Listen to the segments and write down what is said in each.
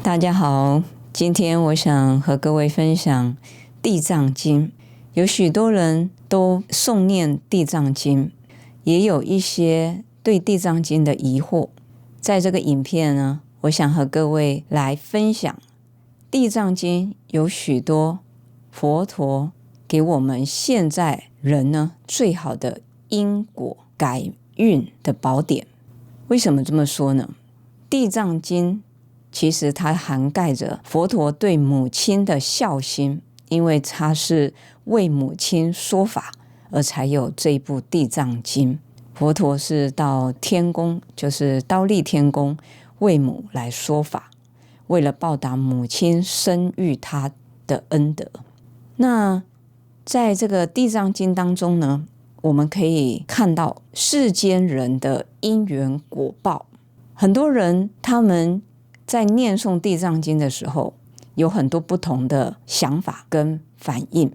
大家好，今天我想和各位分享地藏经。有许多人都诵念地藏经，也有一些对地藏经的疑惑。在这个影片呢，我想和各位来分享地藏经有许多佛陀给我们现在人呢最好的因果改运的宝典。为什么这么说呢？地藏经其实它涵盖着佛陀对母亲的孝心，因为他是为母亲说法而才有这一部地藏经。佛陀是到天宫，就是忉利天宫为母来说法，为了报答母亲生育他的恩德。那在这个地藏经当中呢，我们可以看到世间人的因缘果报。很多人他们在念诵地藏经的时候，有很多不同的想法跟反应。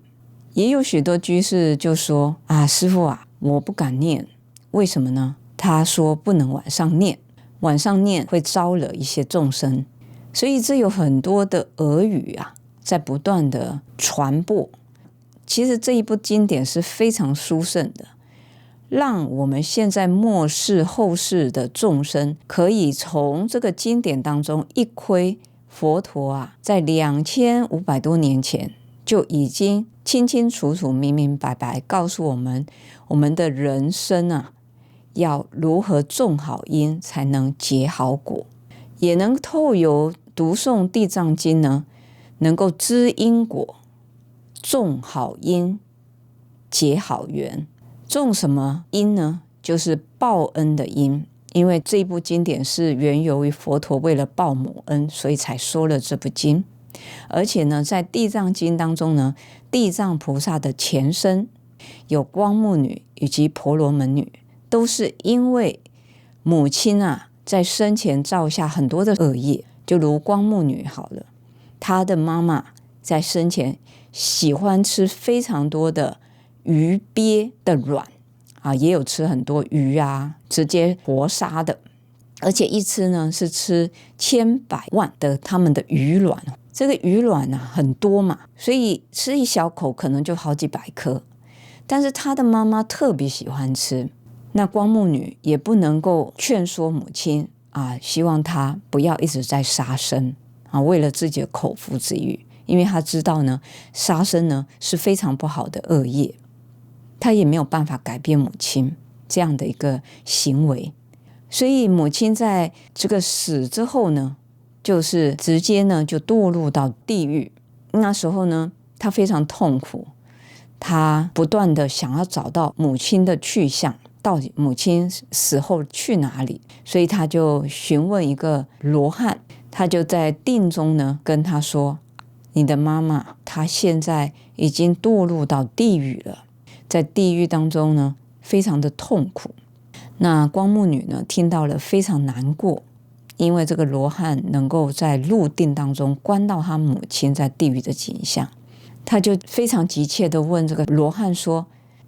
也有许多居士就说师父我不敢念。为什么呢？他说不能晚上念，晚上念会招惹一些众生。所以这有很多的俄语在不断的传播。其实这一部经典是非常殊胜的，让我们现在末世后世的众生可以从这个经典当中一窥佛陀在2500多年前就已经清清楚楚明明白白告诉我们，我们的人生要如何种好因才能结好果，也能透由读诵地藏经呢，能够知因果，种好因，结好缘。种什么因呢？就是报恩的因。因为这部经典是源由于佛陀为了报母恩，所以才说了这部经。而且呢，在地藏经当中呢，地藏菩萨的前身有光目女以及婆罗门女，都是因为母亲在生前造下很多的恶业。就如光目女好了，她的妈妈在生前喜欢吃非常多的鱼鳖的卵也有吃很多鱼直接活杀的，而且一吃呢是吃千百万的他们的鱼卵。这个鱼卵很多嘛，所以吃一小口可能就好几百颗。但是他的妈妈特别喜欢吃，那光目女也不能够劝说母亲希望她不要一直在杀生为了自己的口腹之欲，因为她知道呢，杀生呢是非常不好的恶业。他也没有办法改变母亲这样的一个行为，所以母亲在这个死之后呢，就是直接呢就堕入到地狱。那时候呢，他非常痛苦，他不断的想要找到母亲的去向，到底母亲死后去哪里？所以他就询问一个罗汉，他就在定中呢跟他说：“你的妈妈她现在已经堕入到地狱了。”在地狱当中呢，非常的痛苦。那光目女呢，听到了非常难过，因为这个罗汉能够在入定当中观到他母亲在地狱的景象，他就非常急切的问这个罗汉说：“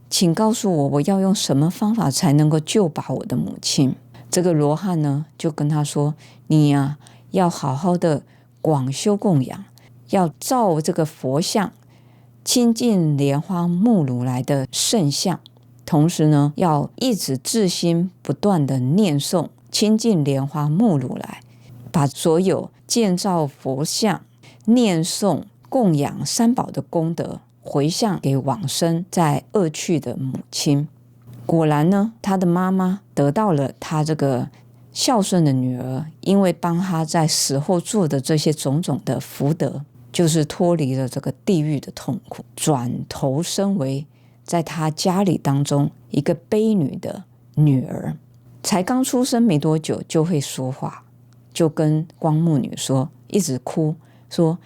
请告诉我，我要用什么方法才能够救拔我的母亲？”这个罗汉呢，就跟他说：“你要好好的广修供养，要造这个佛像。”亲近莲花目如来的圣像，同时呢，要一直自心不断的念诵亲近莲花目如来，把所有建造佛像、念诵、供养三宝的功德回向给往生在恶趣的母亲。果然呢，他的妈妈得到了他这个孝顺的女儿，因为帮他在死后做的这些种种的福德，就是脱离了这个地狱的痛苦，转投身为在他家里当中一个卑女的女儿，才刚出生没多久就会说话，就跟光目女说，一直哭说：“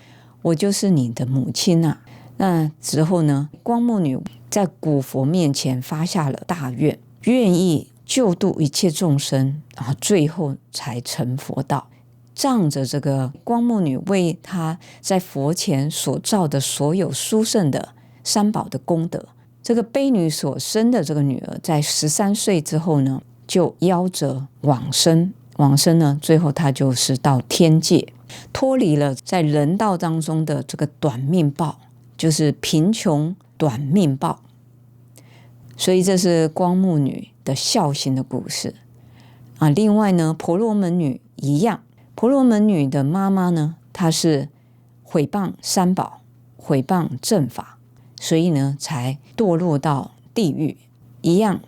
我就是你的母亲啊。”那之后呢，光目女在古佛面前发下了大愿，愿意救度一切众生，然后最后才成佛道。仗着这个光目女为她在佛前所造的所有殊胜的三宝的功德，这个卑女所生的这个女儿在13岁之后呢，就夭折往生。往生呢，最后她就是到天界。脱离了在人道当中的这个短命报，就是贫穷短命报。所以这是光目女的孝心的故事啊。另外呢，婆罗门女一样，婆罗门女的妈妈呢，她是毁谤三宝，毁谤正法，所以呢才堕落到地狱一样。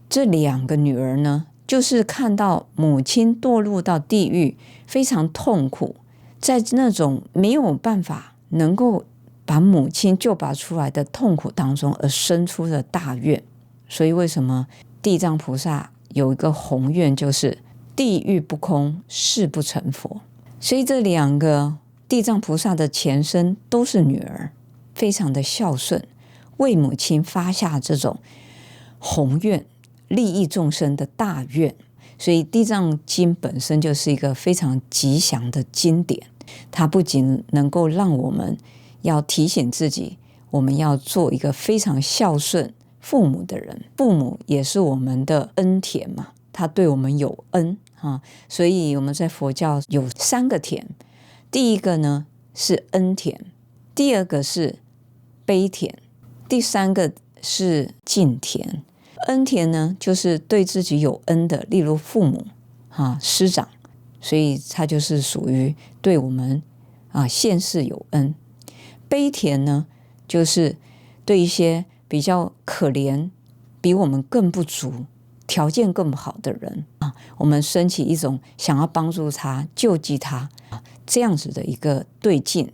这2个女儿呢，就是看到母亲堕落到地狱，非常痛苦，在那种没有办法能够把母亲救拔出来的痛苦当中，而生出了大愿。所以为什么地藏菩萨有一个宏愿，就是地狱不空，誓不成佛。所以这2个地藏菩萨的前身都是女儿，非常的孝顺，为母亲发下这种宏愿，利益众生的大愿。所以地藏经本身就是一个非常吉祥的经典，它不仅能够让我们要提醒自己，我们要做一个非常孝顺父母的人，父母也是我们的恩田嘛，他对我们有恩啊。所以我们在佛教有3个田，第一个呢是恩田，第二个是悲田，第3个是敬田。恩田呢，就是对自己有恩的，例如父母师长，所以他就是属于对我们现世有恩。悲田呢，就是对一些比较可怜，比我们更不足，条件更不好的人我们升起一种想要帮助他、救济他这样子的一个对境，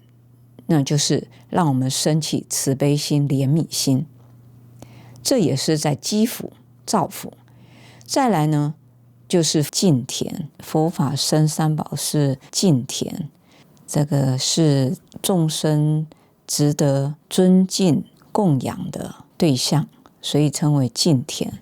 那就是让我们升起慈悲心、怜悯心。这也是在积福造福。再来呢，就是敬田，佛法僧三宝是敬田，这个是众生值得尊敬供养的对象，所以称为敬田。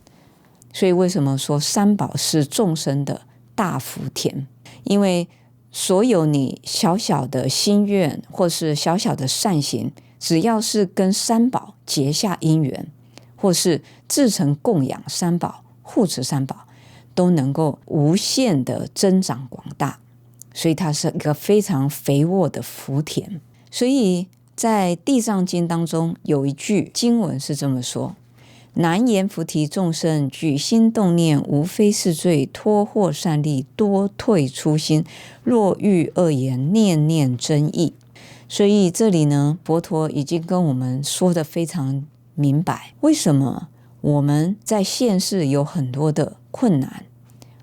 所以为什么说三宝是众生的大福田？因为所有你小小的心愿或是小小的善行，只要是跟三宝结下因缘，或是自成供养三宝、护持三宝，都能够无限的增长广大。所以它是一个非常肥沃的福田。所以在地藏经当中有一句经文是这么说：难言菩提众生举心动念，无非是罪，脱获善利，多退初心，若遇恶言，念念真意。所以这里呢，佛陀已经跟我们说得非常明白，为什么我们在现世有很多的困难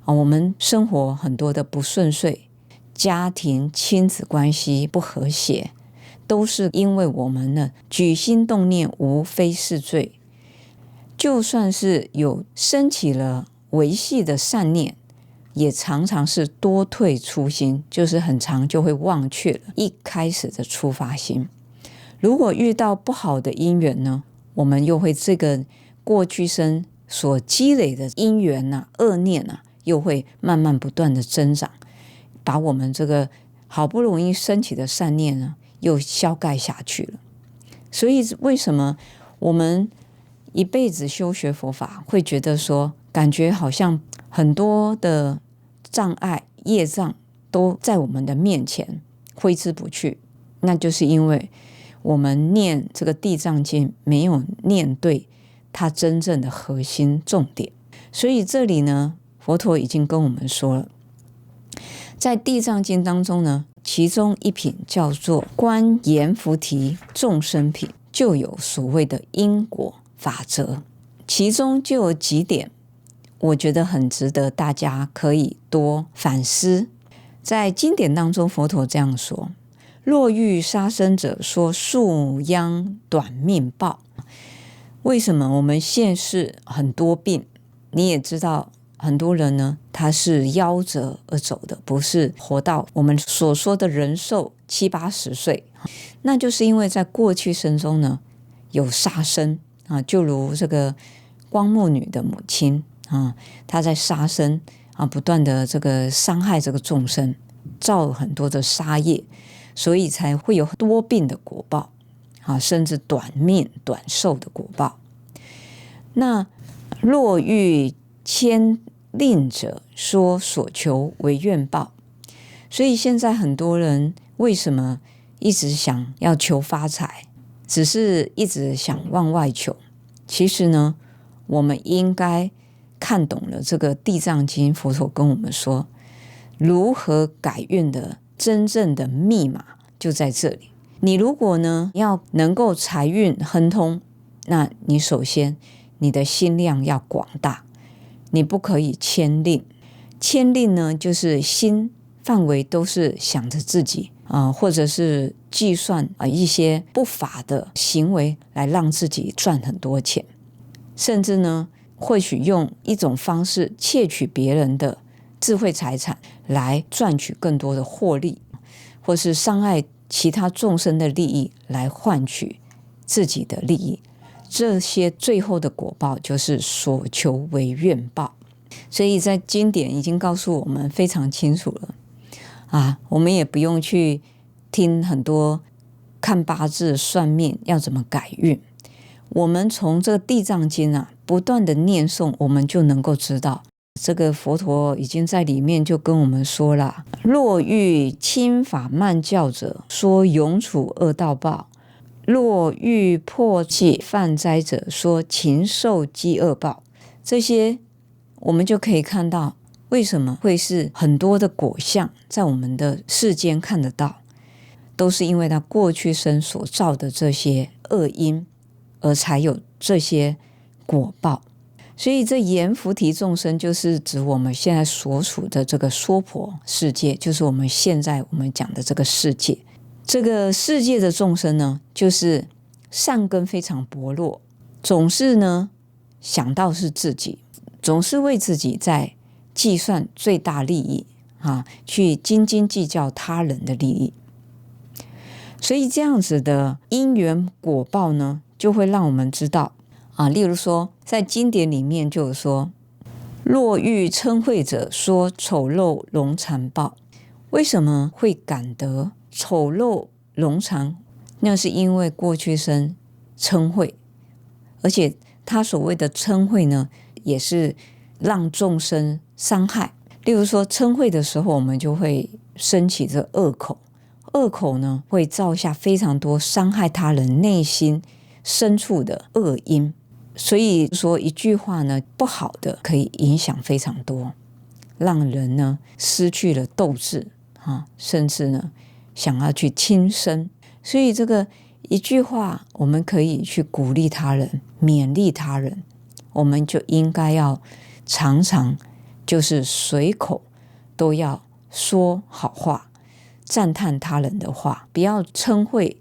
我们生活很多的不顺遂，家庭亲子关系不和谐，都是因为我们呢举心动念无非是罪。就算是有升起了维系的善念，也常常是多退初心，就是很常就会忘却了一开始的出发心。如果遇到不好的因缘呢，我们又会这个过去生所积累的因缘恶念又会慢慢不断的增长，把我们这个好不容易升起的善念呢又消盖下去了。所以为什么我们一辈子修学佛法，会觉得说感觉好像很多的障碍业障都在我们的面前挥之不去？那就是因为我们念这个地藏经没有念对它真正的核心重点。所以这里呢，佛陀已经跟我们说了，在地藏经当中呢，其中一品叫做观阎浮提众生品，就有所谓的因果法则，其中就有几点我觉得很值得大家可以多反思。在经典当中，佛陀这样说：若遇杀生者，说树殃短命报。为什么我们现世很多病？你也知道，很多人呢，他是夭折而走的，不是活到我们所说的人寿70、80岁。那就是因为在过去生中呢，有杀生就如这个光目女的母亲她在杀生不断的这个伤害这个众生，造很多的杀业，所以才会有多病的果报甚至短命短寿的果报。那若遇牵令者，说所求为愿报。所以现在很多人为什么一直想要求发财，只是一直想往外求？其实呢，我们应该看懂了这个地藏经，佛陀跟我们说，如何改运的真正的密码就在这里。你如果呢要能够财运亨通，那你首先你的心量要广大，你不可以谦吝。谦吝呢，就是心范围都是想着自己或者是计算一些不法的行为来让自己赚很多钱，甚至呢或许用一种方式窃取别人的智慧财产来赚取更多的获利，或是伤害其他众生的利益来换取自己的利益，这些最后的果报就是所求为怨报。所以在经典已经告诉我们非常清楚了我们也不用去听很多看八字算命要怎么改运，我们从这个地藏经不断的念诵，我们就能够知道，这个佛陀已经在里面就跟我们说了，若欲轻法慢教者，说永处恶道报；若欲破戒犯灾者，说禽兽饥饿报。这些我们就可以看到，为什么会是很多的果相在我们的世间看得到，都是因为他过去生所造的这些恶因，而才有这些果报。所以这阎浮提众生就是指我们现在所处的这个娑婆世界，就是我们现在我们讲的这个世界。这个世界的众生呢，就是善根非常薄弱，总是呢想到是自己，总是为自己在计算最大利益去斤斤计较他人的利益。所以这样子的因缘果报呢，就会让我们知道例如说在经典里面就有说，若欲嗔恚者，说丑陋龙残报。为什么会感得丑陋龙残？那是因为过去生嗔恚，而且他所谓的嗔恚呢，也是让众生伤害。例如说嗔恚的时候，我们就会升起这恶口，恶口呢会造下非常多伤害他人内心深处的恶因。所以说一句话呢，不好的可以影响非常多，让人呢失去了斗志甚至呢想要去轻生。所以这个一句话，我们可以去鼓励他人，勉励他人，我们就应该要常常就是随口都要说好话，赞叹他人的话，不要嗔恚。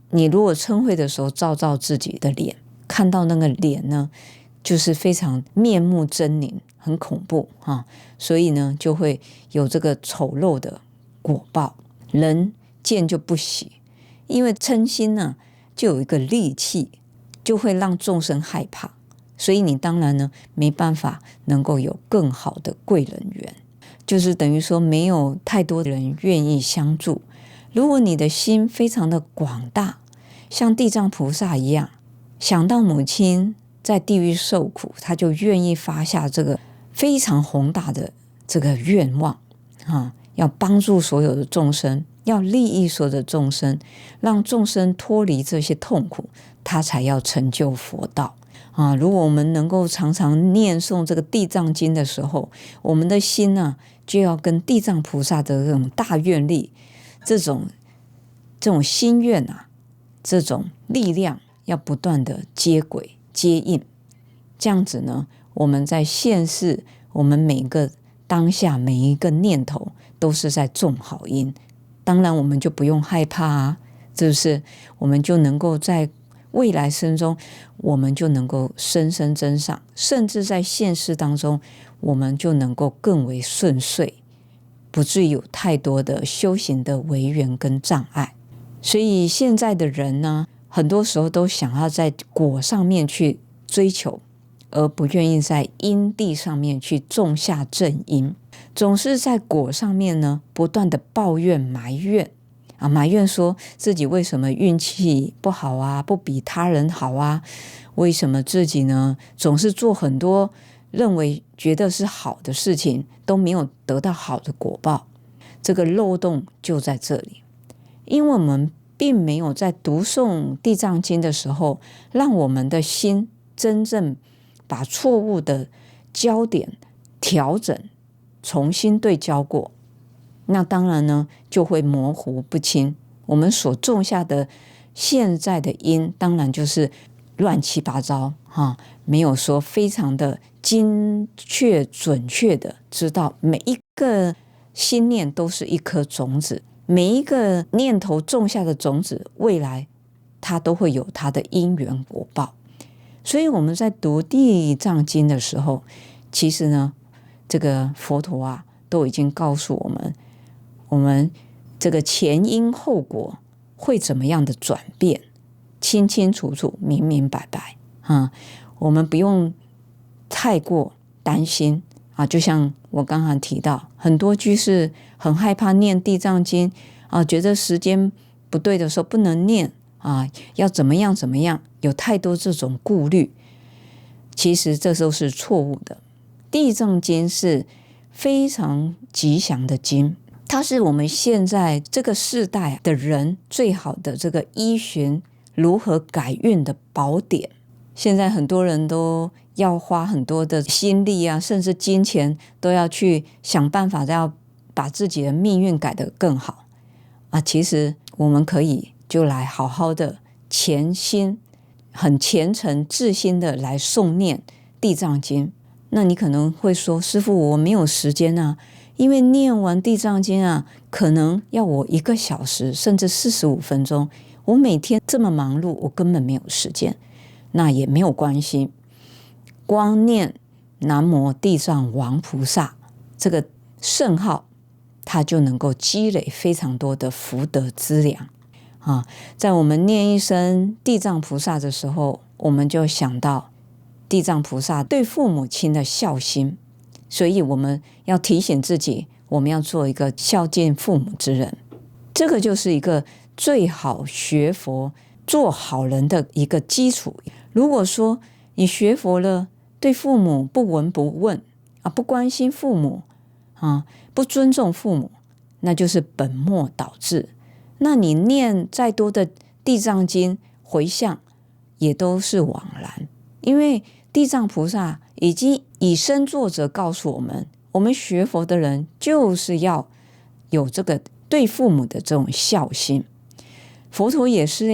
你如果嗔恚的时候照自己的脸，看到那个脸呢，就是非常面目狰狞，很恐怖所以呢就会有这个丑陋的果报，人见就不喜。因为嗔心呢就有一个戾气，就会让众生害怕，所以你当然呢没办法能够有更好的贵人缘，就是等于说没有太多的人愿意相助。如果你的心非常的广大，像地藏菩萨一样，想到母亲在地狱受苦，他就愿意发下这个非常宏大的这个愿望要帮助所有的众生，要利益所有的众生，让众生脱离这些痛苦，他才要成就佛道如果我们能够常常念诵这个地藏经的时候，我们的心呢就要跟地藏菩萨的这种大愿力，这种心愿这种力量要不断的接轨接应。这样子呢，我们在现世，我们每个当下每一个念头都是在种好因，当然我们就不用害怕是不是？我们就能够在未来生中，我们就能够深深增上，甚至在现世当中，我们就能够更为顺遂，不至于有太多的修行的违缘跟障碍。所以现在的人呢，很多时候都想要在果上面去追求，而不愿意在因地上面去种下正因，总是在果上面呢不断的抱怨埋怨埋怨说自己为什么运气不好不比他人好为什么自己呢总是做很多觉得是好的事情，都没有得到好的果报。这个漏洞就在这里，因为我们并没有在读诵地藏经的时候，让我们的心真正把错误的焦点调整，重新对焦过，那当然呢就会模糊不清。我们所种下的现在的因，当然就是乱七八糟没有说非常的精确准确的知道每一个心念都是一颗种子，每一个念头种下的种子，未来它都会有它的因缘果报。所以我们在读地藏经的时候，其实呢这个佛陀都已经告诉我们这个前因后果会怎么样的转变，清清楚楚明明白白我们不用太过担心就像我刚才提到，很多居士很害怕念地藏经觉得时间不对的时候不能念要怎么样怎么样，有太多这种顾虑，其实这都是错误的。地藏经是非常吉祥的经，它是我们现在这个世代的人最好的这个依循如何改运的宝典。现在很多人都要花很多的心力甚至金钱，都要去想办法要把自己的命运改得更好其实我们可以就来好好的虔心，很虔诚至心的来诵念地藏经。那你可能会说，师父我没有时间因为念完地藏经可能要我1个小时甚至45分钟，我每天这么忙碌，我根本没有时间。那也没有关系，光念南无地藏王菩萨这个圣号，它就能够积累非常多的福德资粮在我们念一声地藏菩萨的时候，我们就想到地藏菩萨对父母亲的孝心，所以我们要提醒自己，我们要做一个孝敬父母之人。这个就是一个最好学佛做好人的一个基础。如果说你学佛了，对父母不闻不问不关心父母不尊重父母，那就是本末倒置。那你念再多的地藏经回向也都是枉然，因为地藏菩萨已经以身作则告诉我们，我们学佛的人就是要有这个对父母的这种孝心。佛陀也是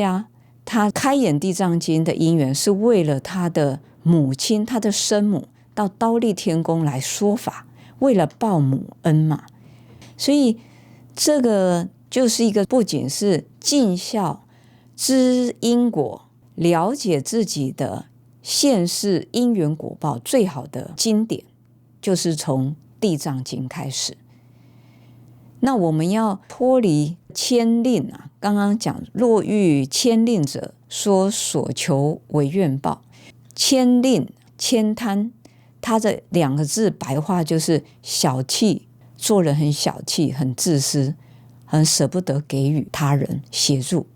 他开演地藏经的因缘是为了他的母亲，他的生母到忉利天宫来说法，为了报母恩嘛。所以这个就是一个不仅是尽孝、知因果、了解自己的现世因缘果报最好的经典，就是从地藏经开始。那我们要脱离牵令刚刚讲若遇牵令者，说所求为愿报。牵令悭贪，它这2个字白话就是小气，做人很小气，很自私，很舍不得给予他人协助。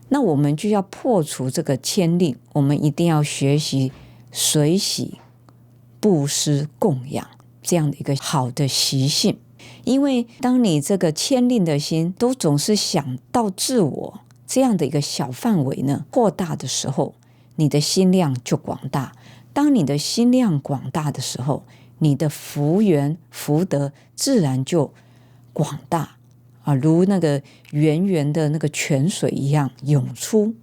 那我们就要破除这个牵令，我们一定要学习随喜布施供养这样的一个好的习性。因为当你这个牵令的心都总是想到自我这样的一个小范围呢扩大的时候，你的心量就广大。当你的心量广大的时候，你的福缘福德自然就广大如那个源源的那个泉水一样涌出。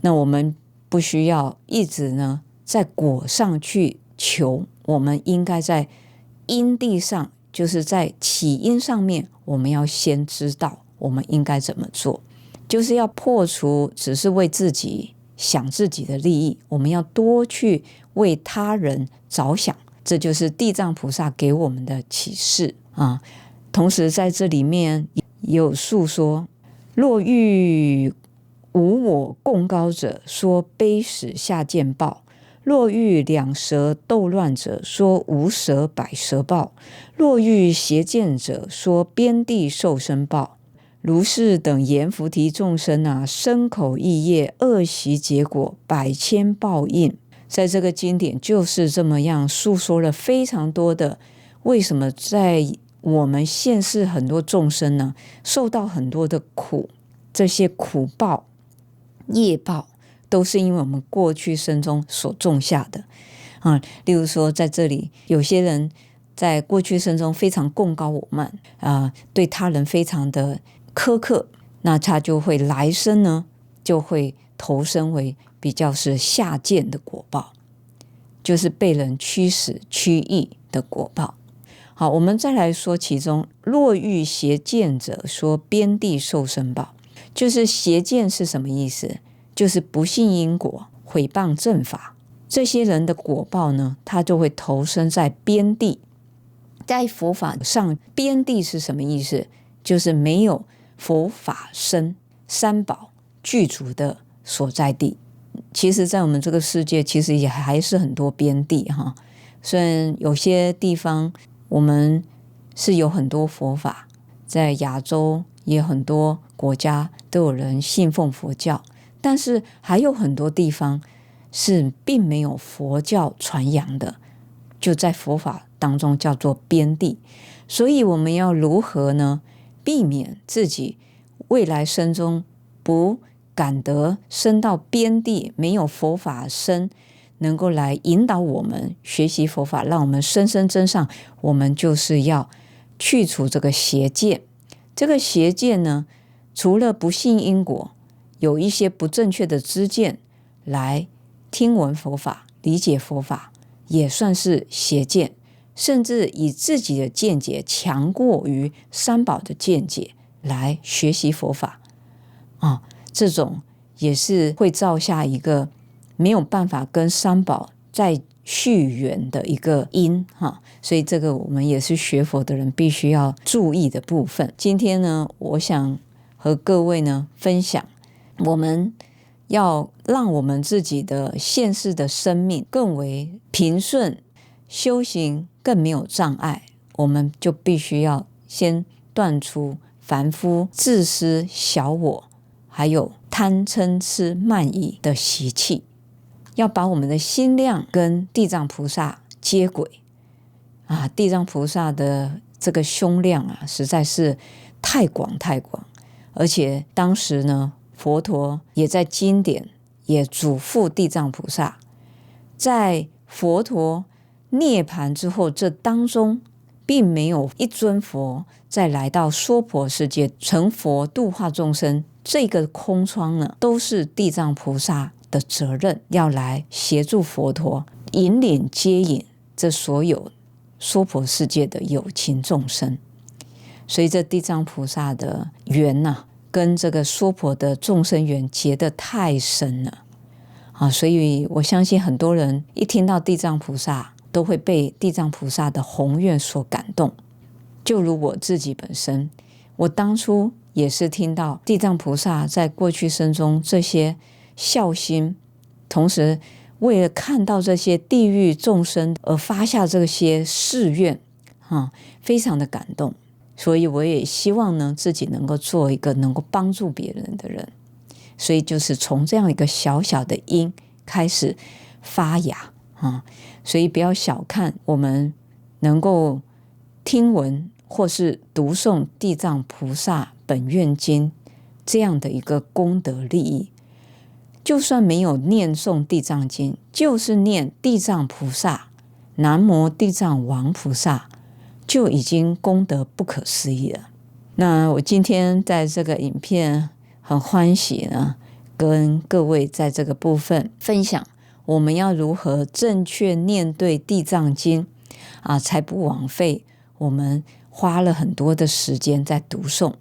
那我们不需要一直呢在果上去求，我们应该在因地上，就是在起因上面，我们要先知道我们应该怎么做，就是要破除只是为自己想自己的利益，我们要多去为他人着想，这就是地藏菩萨给我们的启示同时在这里面也有述说，若遇无我共高者，说悲死下贱报；若遇两舌斗乱者，说无舌百舌报；若遇邪见者，说边地受身报。如是等阎浮提众生身口意业恶习结果百千报应。在这个经典就是这么样述说了非常多的为什么在我们现世很多众生呢，受到很多的苦，这些苦报、业报，都是因为我们过去生中所种下的。例如说，在这里有些人在过去生中非常贡高我慢，对他人非常的苛刻，那他就会来生呢，就会投生为比较是下贱的果报，就是被人驱使驱役的果报。好，我们再来说其中若遇邪见者，说边地受生报。就是邪见是什么意思？就是不信因果、毁谤正法，这些人的果报呢，他就会投生在边地。在佛法上，边地是什么意思？就是没有佛法僧、三宝具足的所在地。其实在我们这个世界，其实也还是很多边地哈。虽然有些地方我们是有很多佛法，在亚洲也很多国家都有人信奉佛教，但是还有很多地方是并没有佛教传扬的，就在佛法当中叫做边地。所以我们要如何呢？避免自己未来生中不感得生到边地，没有佛法僧能够来引导我们学习佛法，让我们深深真上。我们就是要去除这个邪见。这个邪见呢，除了不信因果，有一些不正确的知见来听闻佛法、理解佛法，也算是邪见。甚至以自己的见解强过于三宝的见解来学习佛法这种也是会造下一个没有办法跟三宝再续缘的一个因所以这个我们也是学佛的人必须要注意的部分。今天呢，我想和各位呢分享，我们要让我们自己的现世的生命更为平顺，修行更没有障碍，我们就必须要先断除凡夫自私小我，还有贪嗔痴慢疑的习气，要把我们的心量跟地藏菩萨接轨地藏菩萨的这个胸量实在是太广太广，而且当时呢，佛陀也在经典也嘱咐地藏菩萨，在佛陀涅槃之后，这当中并没有一尊佛再来到娑婆世界成佛度化众生，这个空窗呢，都是地藏菩萨的责任，要来协助佛陀引领接引这所有娑婆世界的有情众生。所以这地藏菩萨的缘跟这个娑婆的众生缘结得太深了所以我相信很多人一听到地藏菩萨都会被地藏菩萨的宏愿所感动。就如我自己本身，我当初也是听到地藏菩萨在过去生中这些孝心，同时为了看到这些地狱众生而发下这些誓愿非常的感动。所以我也希望呢，自己能够做一个能够帮助别人的人。所以就是从这样一个小小的因开始发芽所以不要小看我们能够听闻或是读诵地藏菩萨本愿经这样的一个功德利益。就算没有念诵地藏经，就是念地藏菩萨、南无地藏王菩萨，就已经功德不可思议了。那我今天在这个影片很欢喜呢，跟各位在这个部分分享我们要如何正确念对地藏经才不枉费我们花了很多的时间在读诵。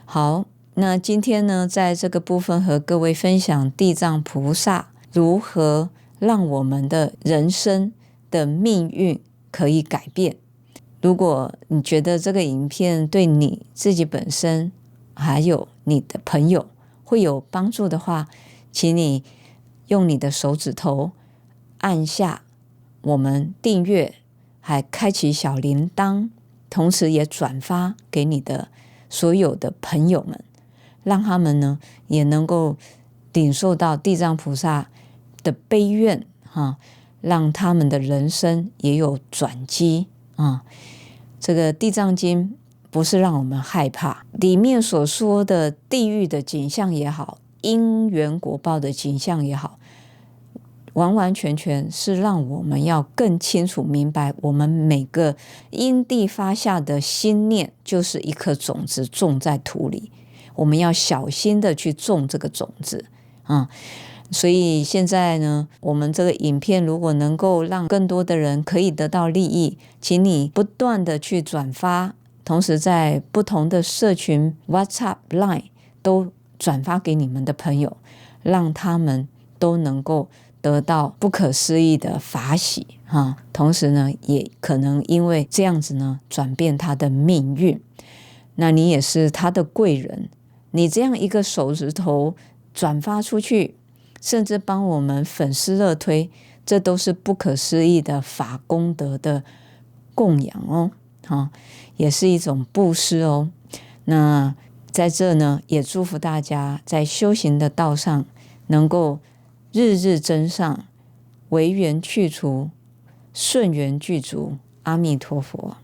好，那今天呢，在这个部分和各位分享地藏菩萨如何让我们的人生的命运可以改变。如果你觉得这个影片对你自己本身还有你的朋友会有帮助的话，请你用你的手指头按下我们订阅，还开启小铃铛，同时也转发给你的所有的朋友们，让他们呢也能够领受到地藏菩萨的悲愿让他们的人生也有转机这个地藏经不是让我们害怕，里面所说的地狱的景象也好，因缘果报的景象也好，完完全全是让我们要更清楚明白，我们每个因地发下的心念就是一颗种子种在土里，我们要小心的去种这个种子所以现在呢，我们这个影片如果能够让更多的人可以得到利益，请你不断的去转发，同时在不同的社群 WhatsApp、Line 都转发给你们的朋友，让他们都能够得到不可思议的法喜同时呢，也可能因为这样子呢，转变他的命运。那你也是他的贵人，你这样一个手指头转发出去，甚至帮我们粉丝热推，这都是不可思议的法功德的供养也是一种布施那在这呢，也祝福大家在修行的道上能够日日增上，违缘去除，顺缘具足。阿弥陀佛。